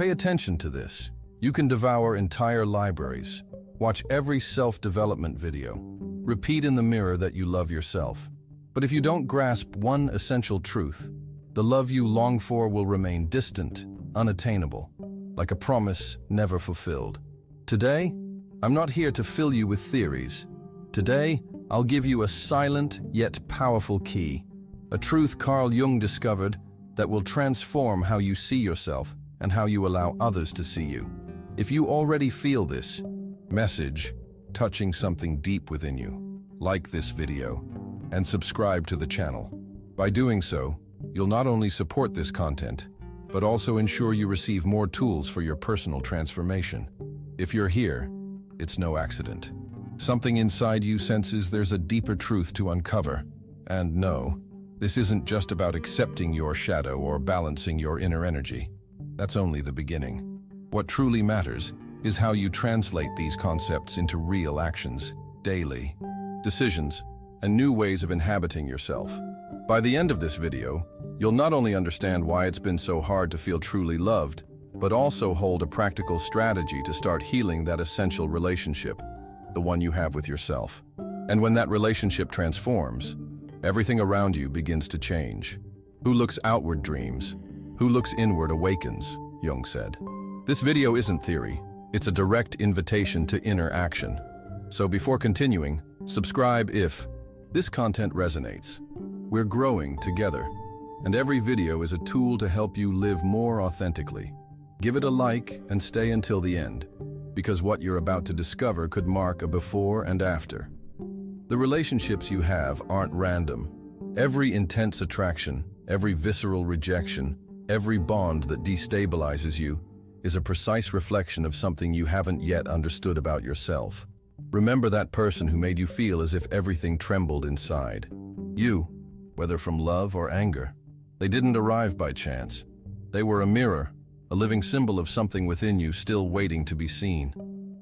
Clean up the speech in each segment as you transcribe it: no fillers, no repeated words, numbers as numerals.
Pay attention to this. You can devour entire libraries, watch every self-development video, repeat in the mirror that you love yourself. But if you don't grasp one essential truth, the love you long for will remain distant, unattainable, like a promise never fulfilled. Today, I'm not here to fill you with theories. Today, I'll give you a silent yet powerful key, a truth Carl Jung discovered that will transform how you see yourself and how you allow others to see you. If you already feel this message touching something deep within you, like this video and subscribe to the channel. By doing so, you'll not only support this content, but also ensure you receive more tools for your personal transformation. If you're here, it's no accident. Something inside you senses there's a deeper truth to uncover. And no, this isn't just about accepting your shadow or balancing your inner energy. That's only the beginning. What truly matters is how you translate these concepts into real actions, daily decisions, and new ways of inhabiting yourself. By the end of this video, you'll not only understand why it's been so hard to feel truly loved, but also hold a practical strategy to start healing that essential relationship, the one you have with yourself. And when that relationship transforms, everything around you begins to change. Who looks outward dreams, who looks inward awakens, Jung said. This video isn't theory, it's a direct invitation to inner action. So before continuing, subscribe if this content resonates. We're growing together, and every video is a tool to help you live more authentically. Give it a like and stay until the end, because what you're about to discover could mark a before and after. The relationships you have aren't random. Every intense attraction, every visceral rejection, every bond that destabilizes you is a precise reflection of something you haven't yet understood about yourself. Remember that person who made you feel as if everything trembled inside. You, whether from love or anger, they didn't arrive by chance. They were a mirror, a living symbol of something within you still waiting to be seen.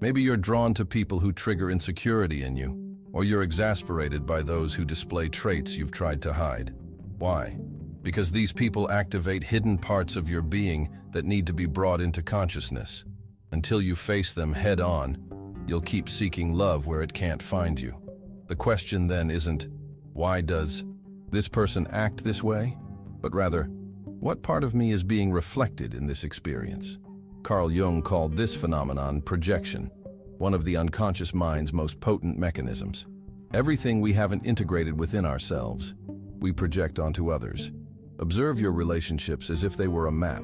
Maybe you're drawn to people who trigger insecurity in you, or you're exasperated by those who display traits you've tried to hide. Why? Because these people activate hidden parts of your being that need to be brought into consciousness. Until you face them head on, you'll keep seeking love where it can't find you. The question then isn't, why does this person act this way? But rather, what part of me is being reflected in this experience? Carl Jung called this phenomenon projection, one of the unconscious mind's most potent mechanisms. Everything we haven't integrated within ourselves, we project onto others. Observe your relationships as if they were a map.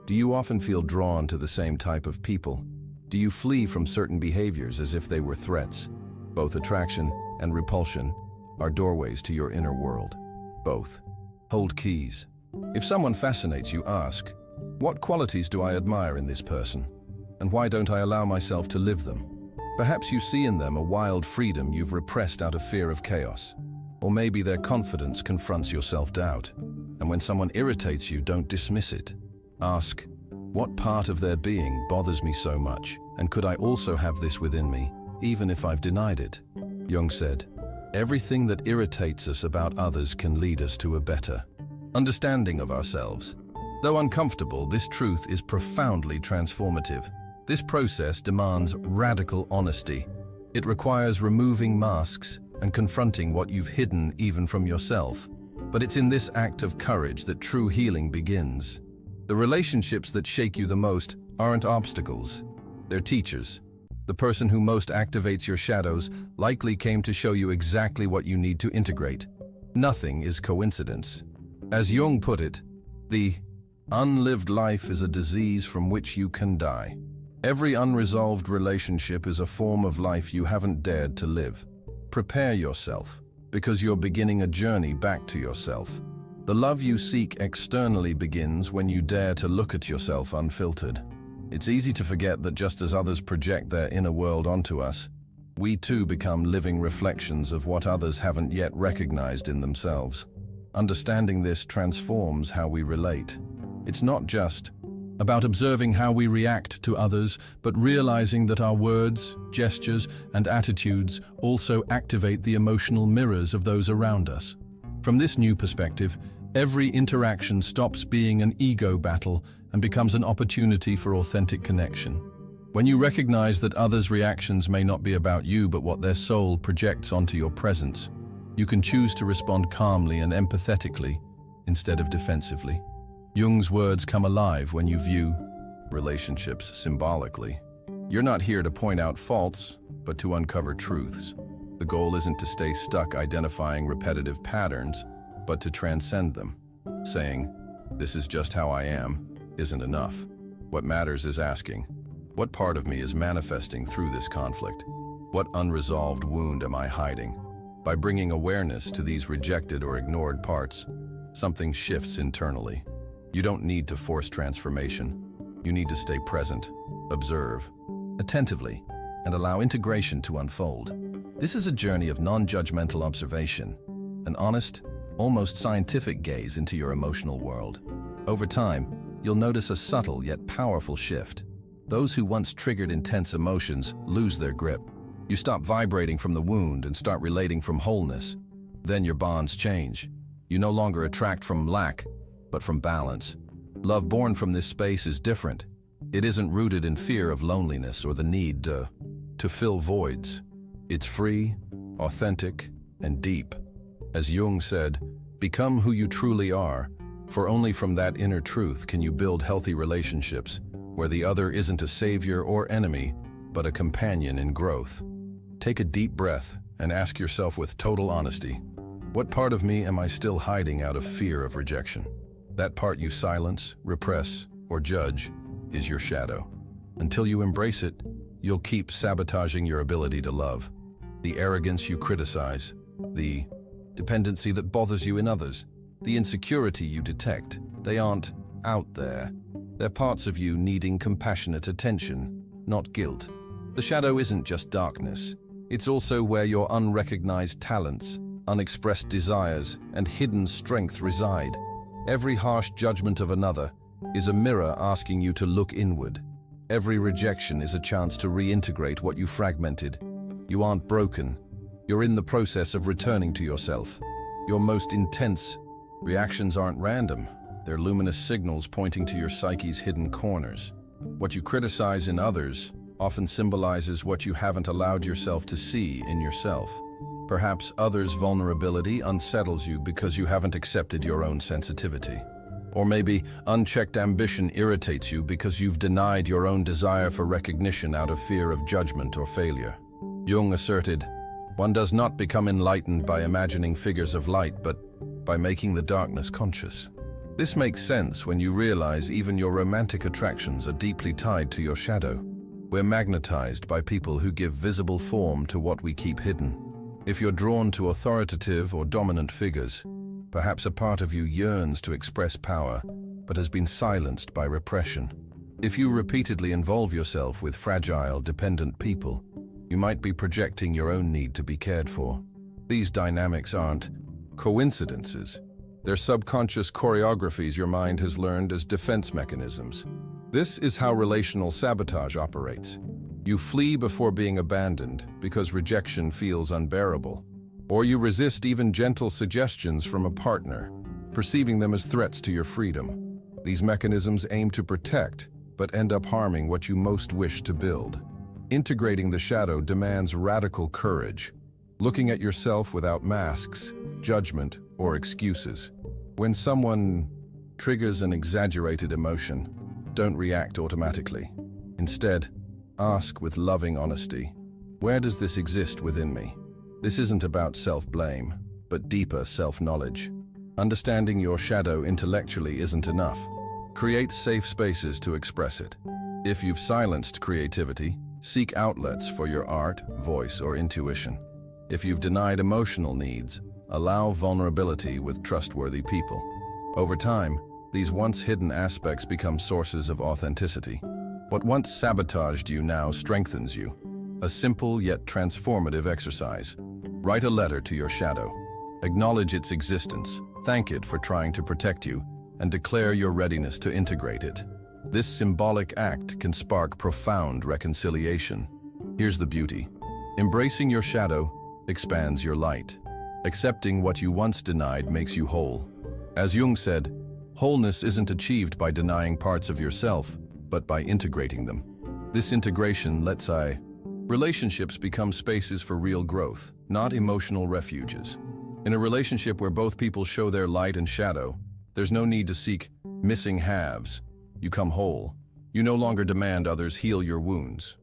Do you often feel drawn to the same type of people? Do you flee from certain behaviors as if they were threats? Both attraction and repulsion are doorways to your inner world. Both hold keys. If someone fascinates you, ask, what qualities do I admire in this person? And why don't I allow myself to live them? Perhaps you see in them a wild freedom you've repressed out of fear of chaos. Or maybe their confidence confronts your self-doubt. And when someone irritates you, don't dismiss it. Ask, what part of their being bothers me so much? And could I also have this within me, even if I've denied it? Jung said, everything that irritates us about others can lead us to a better understanding of ourselves. Though uncomfortable, this truth is profoundly transformative. This process demands radical honesty. It requires removing masks and confronting what you've hidden even from yourself. But it's in this act of courage that true healing begins. The relationships that shake you the most aren't obstacles. They're teachers. The person who most activates your shadows likely came to show you exactly what you need to integrate. Nothing is coincidence. As Jung put it, the unlived life is a disease from which you can die. Every unresolved relationship is a form of life you haven't dared to live. Prepare yourself, because you're beginning a journey back to yourself. The love you seek externally begins when you dare to look at yourself unfiltered. It's easy to forget that just as others project their inner world onto us, we too become living reflections of what others haven't yet recognized in themselves. Understanding this transforms how we relate. It's not just about observing how we react to others, but realizing that our words, gestures, and attitudes also activate the emotional mirrors of those around us. From this new perspective, every interaction stops being an ego battle and becomes an opportunity for authentic connection. When you recognize that others' reactions may not be about you but what their soul projects onto your presence, you can choose to respond calmly and empathetically instead of defensively. Jung's words come alive when you view relationships symbolically. You're not here to point out faults, but to uncover truths. The goal isn't to stay stuck identifying repetitive patterns, but to transcend them. Saying, "This is just how I am," isn't enough. What matters is asking, what part of me is manifesting through this conflict? What unresolved wound am I hiding? By bringing awareness to these rejected or ignored parts, something shifts internally. You don't need to force transformation. You need to stay present, observe attentively, and allow integration to unfold. This is a journey of non-judgmental observation, an honest, almost scientific gaze into your emotional world. Over time, you'll notice a subtle yet powerful shift. Those who once triggered intense emotions lose their grip. You stop vibrating from the wound and start relating from wholeness. Then your bonds change. You no longer attract from lack, but from balance. Love born from this space is different. It isn't rooted in fear of loneliness or the need to fill voids. It's free, authentic, and deep. As Jung said, "Become who you truly are, for only from that inner truth can you build healthy relationships where the other isn't a savior or enemy, but a companion in growth." Take a deep breath and ask yourself with total honesty, what part of me am I still hiding out of fear of rejection? That part you silence, repress, or judge is your shadow. Until you embrace it, you'll keep sabotaging your ability to love. The arrogance you criticize, the dependency that bothers you in others, the insecurity you detect, they aren't out there. They're parts of you needing compassionate attention, not guilt. The shadow isn't just darkness. It's also where your unrecognized talents, unexpressed desires, and hidden strength reside. Every harsh judgment of another is a mirror asking you to look inward. Every rejection is a chance to reintegrate what you fragmented. You aren't broken. You're in the process of returning to yourself. Your most intense reactions aren't random. They're luminous signals pointing to your psyche's hidden corners. What you criticize in others often symbolizes what you haven't allowed yourself to see in yourself. Perhaps others' vulnerability unsettles you because you haven't accepted your own sensitivity. Or maybe unchecked ambition irritates you because you've denied your own desire for recognition out of fear of judgment or failure. Jung asserted, "One does not become enlightened by imagining figures of light, but by making the darkness conscious." This makes sense when you realize even your romantic attractions are deeply tied to your shadow. We're magnetized by people who give visible form to what we keep hidden. If you're drawn to authoritative or dominant figures, perhaps a part of you yearns to express power, but has been silenced by repression. If you repeatedly involve yourself with fragile, dependent people, you might be projecting your own need to be cared for. These dynamics aren't coincidences. They're subconscious choreographies your mind has learned as defense mechanisms. This is how relational sabotage operates. You flee before being abandoned because rejection feels unbearable. Or you resist even gentle suggestions from a partner, perceiving them as threats to your freedom. These mechanisms aim to protect, but end up harming what you most wish to build. Integrating the shadow demands radical courage, looking at yourself without masks, judgment, or excuses. When someone triggers an exaggerated emotion, don't react automatically. Instead, ask with loving honesty, where does this exist within me? This isn't about self-blame, but deeper self-knowledge. Understanding your shadow intellectually isn't enough. Create safe spaces to express it. If you've silenced creativity, seek outlets for your art, voice, or intuition. If you've denied emotional needs, allow vulnerability with trustworthy people. Over time, these once hidden aspects become sources of authenticity. What once sabotaged you now strengthens you. A simple yet transformative exercise. Write a letter to your shadow. Acknowledge its existence, thank it for trying to protect you, and declare your readiness to integrate it. This symbolic act can spark profound reconciliation. Here's the beauty. Embracing your shadow expands your light. Accepting what you once denied makes you whole. As Jung said, Wholeness isn't achieved by denying parts of yourself, but by integrating them. This integration lets relationships become spaces for real growth, not emotional refuges. In a relationship where both people show their light and shadow, there's no need to seek missing halves. You come whole. You no longer demand others heal your wounds.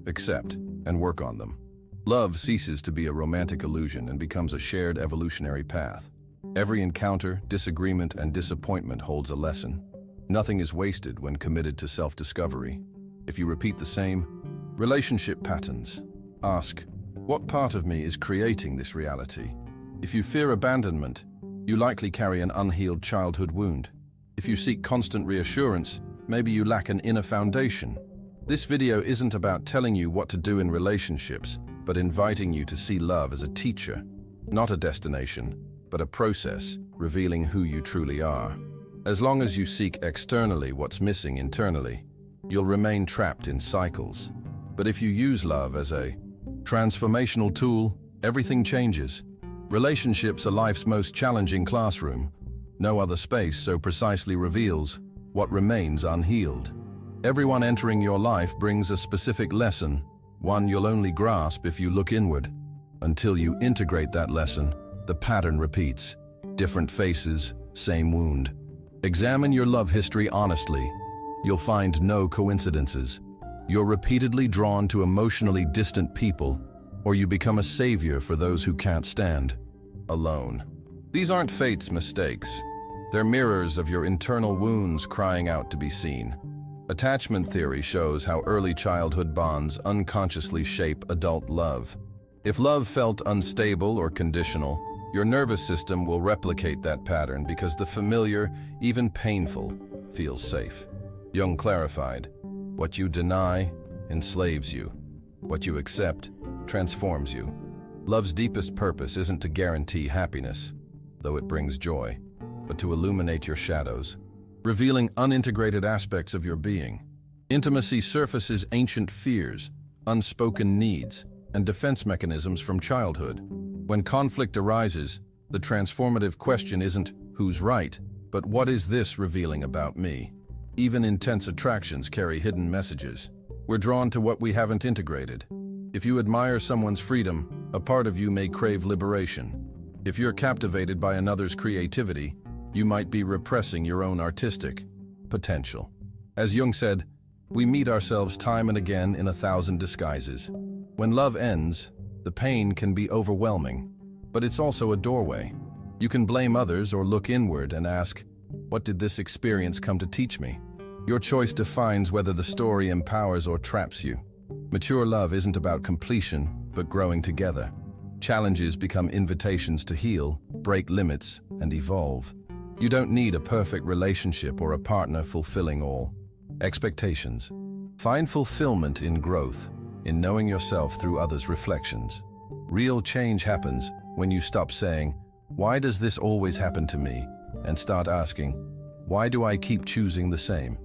Accept and work on them. Love ceases to be a romantic illusion and becomes a shared evolutionary path. Every encounter, disagreement, and disappointment holds a lesson. Nothing is wasted when committed to self-discovery. If you repeat the same relationship patterns, ask, what part of me is creating this reality? If you fear abandonment, you likely carry an unhealed childhood wound. If you seek constant reassurance, maybe you lack an inner foundation. This video isn't about telling you what to do in relationships, but inviting you to see love as a teacher, not a destination, but a process revealing who you truly are. As long as you seek externally what's missing internally, you'll remain trapped in cycles. But if you use love as a transformational tool, everything changes. Relationships are life's most challenging classroom. No other space so precisely reveals what remains unhealed. Everyone entering your life brings a specific lesson, one you'll only grasp if you look inward. Until you integrate that lesson, the pattern repeats. Different faces, same wound. Examine your love history honestly. You'll find no coincidences. You're repeatedly drawn to emotionally distant people, or you become a savior for those who can't stand alone. These aren't fate's mistakes. They're mirrors of your internal wounds crying out to be seen. Attachment theory shows how early childhood bonds unconsciously shape adult love. If love felt unstable or conditional, your nervous system will replicate that pattern because the familiar, even painful, feels safe. Jung clarified, what you deny enslaves you. What you accept transforms you. Love's deepest purpose isn't to guarantee happiness, though it brings joy, but to illuminate your shadows, revealing unintegrated aspects of your being. Intimacy surfaces ancient fears, unspoken needs, and defense mechanisms from childhood. When conflict arises, the transformative question isn't who's right, but what is this revealing about me? Even intense attractions carry hidden messages. We're drawn to what we haven't integrated. If you admire someone's freedom, a part of you may crave liberation. If you're captivated by another's creativity, you might be repressing your own artistic potential. As Jung said, we meet ourselves time and again in 1,000 disguises. When love ends, the pain can be overwhelming, but it's also a doorway. You can blame others or look inward and ask, what did this experience come to teach me? Your choice defines whether the story empowers or traps you. Mature love isn't about completion, but growing together. Challenges become invitations to heal, break limits, and evolve. You don't need a perfect relationship or a partner fulfilling all expectations. Find fulfillment in growth, in knowing yourself through others' reflections. Real change happens when you stop saying, why does this always happen to me? And start asking, why do I keep choosing the same?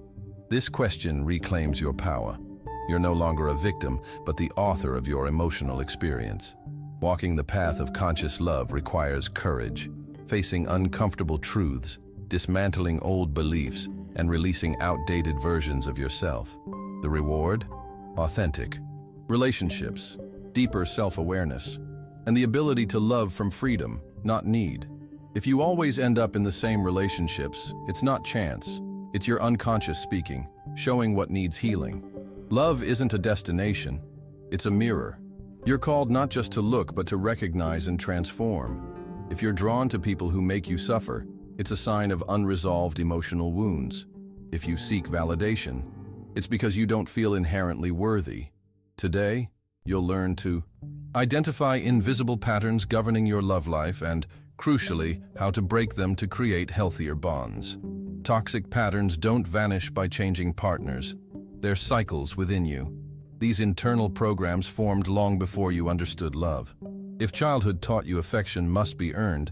This question reclaims your power. You're no longer a victim, but the author of your emotional experience. Walking the path of conscious love requires courage, facing uncomfortable truths, dismantling old beliefs, and releasing outdated versions of yourself. The reward? Authentic relationships, deeper self-awareness, and the ability to love from freedom, not need. If you always end up in the same relationships, it's not chance. It's your unconscious speaking, showing what needs healing. Love isn't a destination, it's a mirror. You're called not just to look, but to recognize and transform. If you're drawn to people who make you suffer, it's a sign of unresolved emotional wounds. If you seek validation, it's because you don't feel inherently worthy. Today, you'll learn to identify invisible patterns governing your love life and, crucially, how to break them to create healthier bonds. Toxic patterns don't vanish by changing partners. They're cycles within you. These internal programs formed long before you understood love. If childhood taught you affection must be earned,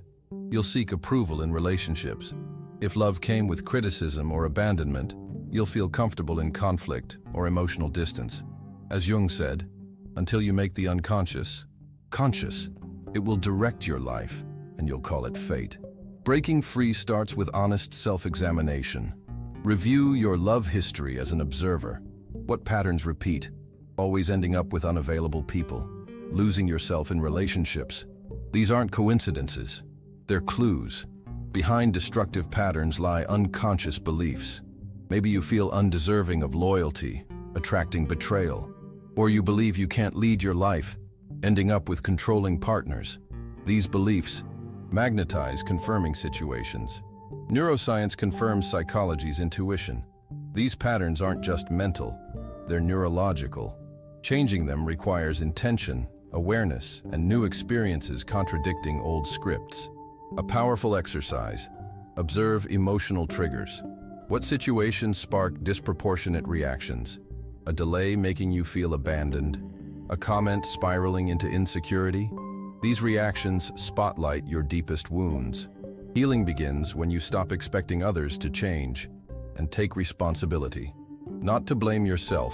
you'll seek approval in relationships. If love came with criticism or abandonment, you'll feel comfortable in conflict or emotional distance. As Jung said, until you make the unconscious conscious, it will direct your life, and you'll call it fate. Breaking free starts with honest self-examination. Review your love history as an observer. What patterns repeat? Always ending up with unavailable people. Losing yourself in relationships. These aren't coincidences. They're clues. Behind destructive patterns lie unconscious beliefs. Maybe you feel undeserving of loyalty, attracting betrayal. Or you believe you can't lead your life, ending up with controlling partners. These beliefs magnetize confirming situations. Neuroscience confirms psychology's intuition. These patterns aren't just mental, they're neurological. Changing them requires intention, awareness, and new experiences contradicting old scripts. A powerful exercise. Observe emotional triggers. What situations spark disproportionate reactions? A delay making you feel abandoned? A comment spiraling into insecurity? These reactions spotlight your deepest wounds. Healing begins when you stop expecting others to change and take responsibility. Not to blame yourself,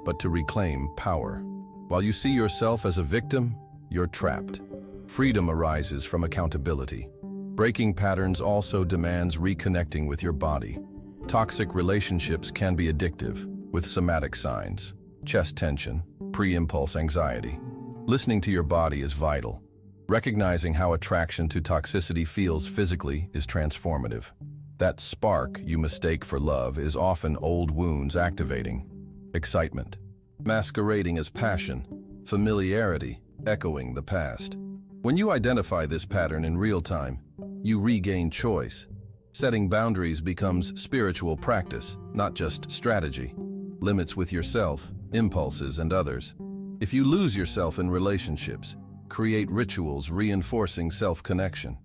but to reclaim power. While you see yourself as a victim, you're trapped. Freedom arises from accountability. Breaking patterns also demands reconnecting with your body. Toxic relationships can be addictive, with somatic signs: chest tension, pre-impulse anxiety. Listening to your body is vital. Recognizing how attraction to toxicity feels physically is transformative. That spark you mistake for love is often old wounds activating. Excitement, masquerading as passion, familiarity, echoing the past. When you identify this pattern in real time, you regain choice. Setting boundaries becomes spiritual practice, not just strategy. Limits with yourself, impulses, and others. If you lose yourself in relationships, create rituals reinforcing self-connection.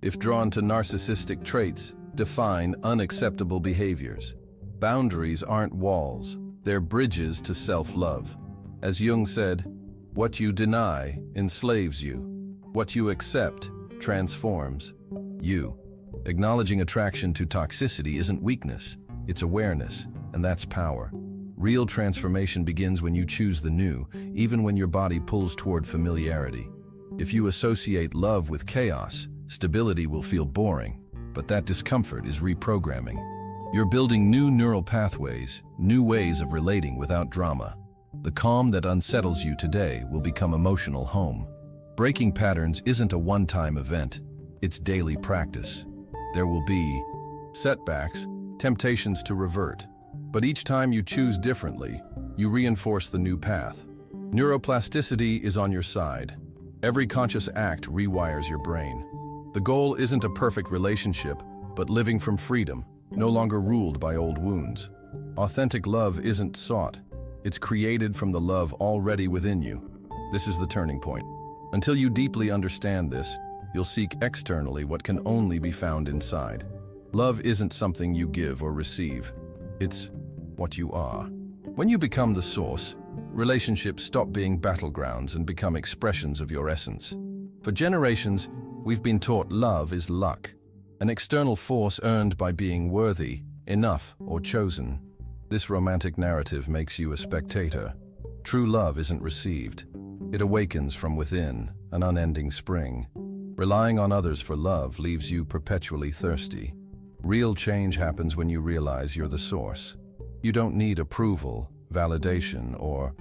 If drawn to narcissistic traits, define unacceptable behaviors. Boundaries aren't walls, they're bridges to self-love. As Jung said, what you deny enslaves you. What you accept transforms you. Acknowledging attraction to toxicity isn't weakness, it's awareness, and that's power. Real transformation begins when you choose the new, even when your body pulls toward familiarity. If you associate love with chaos, stability will feel boring, but that discomfort is reprogramming. You're building new neural pathways, new ways of relating without drama. The calm that unsettles you today will become emotional home. Breaking patterns isn't a one-time event, it's daily practice. There will be setbacks, temptations to revert. But each time you choose differently, you reinforce the new path. Neuroplasticity is on your side. Every conscious act rewires your brain. The goal isn't a perfect relationship, but living from freedom, no longer ruled by old wounds. Authentic love isn't sought. It's created from the love already within you. This is the turning point. Until you deeply understand this, you'll seek externally what can only be found inside. Love isn't something you give or receive. It's what you are. When you become the source, relationships stop being battlegrounds and become expressions of your essence. For generations, we've been taught love is luck, an external force earned by being worthy, enough, or chosen. This romantic narrative makes you a spectator. True love isn't received. It awakens from within, an unending spring. Relying on others for love leaves you perpetually thirsty. Real change happens when you realize you're the source. You don't need approval, validation, or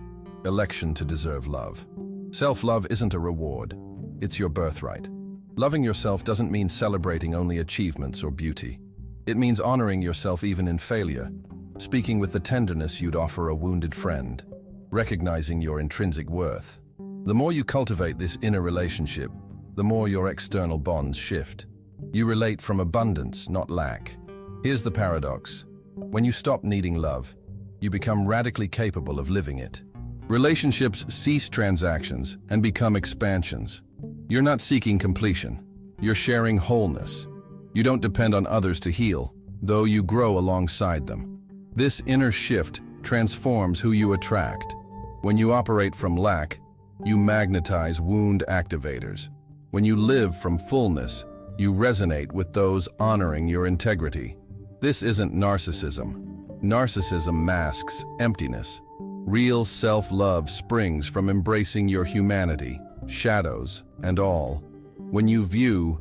election to deserve love. Self-love isn't a reward. It's your birthright. Loving yourself doesn't mean celebrating only achievements or beauty. It means honoring yourself even in failure, speaking with the tenderness you'd offer a wounded friend, recognizing your intrinsic worth. The more you cultivate this inner relationship, the more your external bonds shift. You relate from abundance, not lack. Here's the paradox. When you stop needing love, you become radically capable of living it. Relationships cease transactions and become expansions. You're not seeking completion. You're sharing wholeness. You don't depend on others to heal, though you grow alongside them. This inner shift transforms who you attract. When you operate from lack, you magnetize wound activators. When you live from fullness, you resonate with those honoring your integrity. This isn't narcissism. Narcissism masks emptiness. Real self-love springs from embracing your humanity, shadows, and all. When you view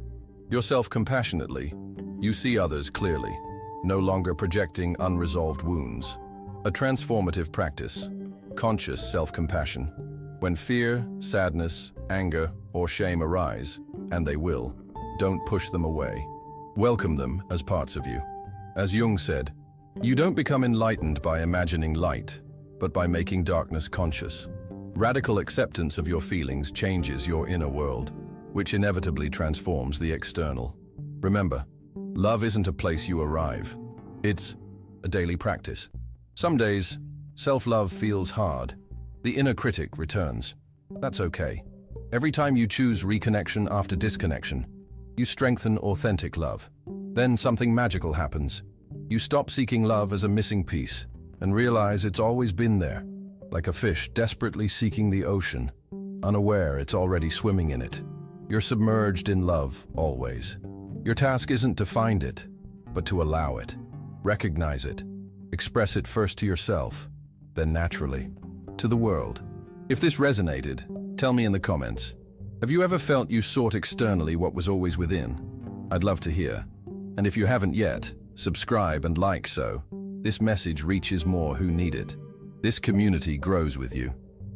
yourself compassionately. You see others clearly, no longer projecting unresolved wounds. A transformative practice, conscious self-compassion. When fear, sadness, anger, or shame arise, and they will, don't push them away. Welcome them as parts of you. As Jung said, you don't become enlightened by imagining light, but by making darkness conscious. Radical acceptance of your feelings changes your inner world, which inevitably transforms the external. Remember, love isn't a place you arrive. It's a daily practice. Some days, self-love feels hard. The inner critic returns. That's okay. Every time you choose reconnection after disconnection, you strengthen authentic love. Then something magical happens. You stop seeking love as a missing piece and realize it's always been there, like a fish desperately seeking the ocean, unaware it's already swimming in it. You're submerged in love, always. Your task isn't to find it, but to allow it. Recognize it. Express it first to yourself, then naturally, to the world. If this resonated, tell me in the comments. Have you ever felt you sought externally what was always within? I'd love to hear. And if you haven't yet, subscribe and like so this message reaches more who need it. This community grows with you.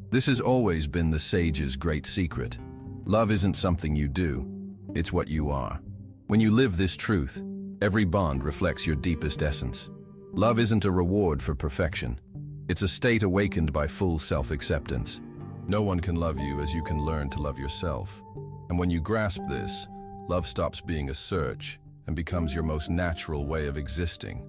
This has always been the sage's great secret. Love isn't something you do, it's what you are. When you live this truth, every bond reflects your deepest essence. Love isn't a reward for perfection. It's a state awakened by full self-acceptance. No one can love you as you can learn to love yourself. And when you grasp this, love stops being a search and becomes your most natural way of existing.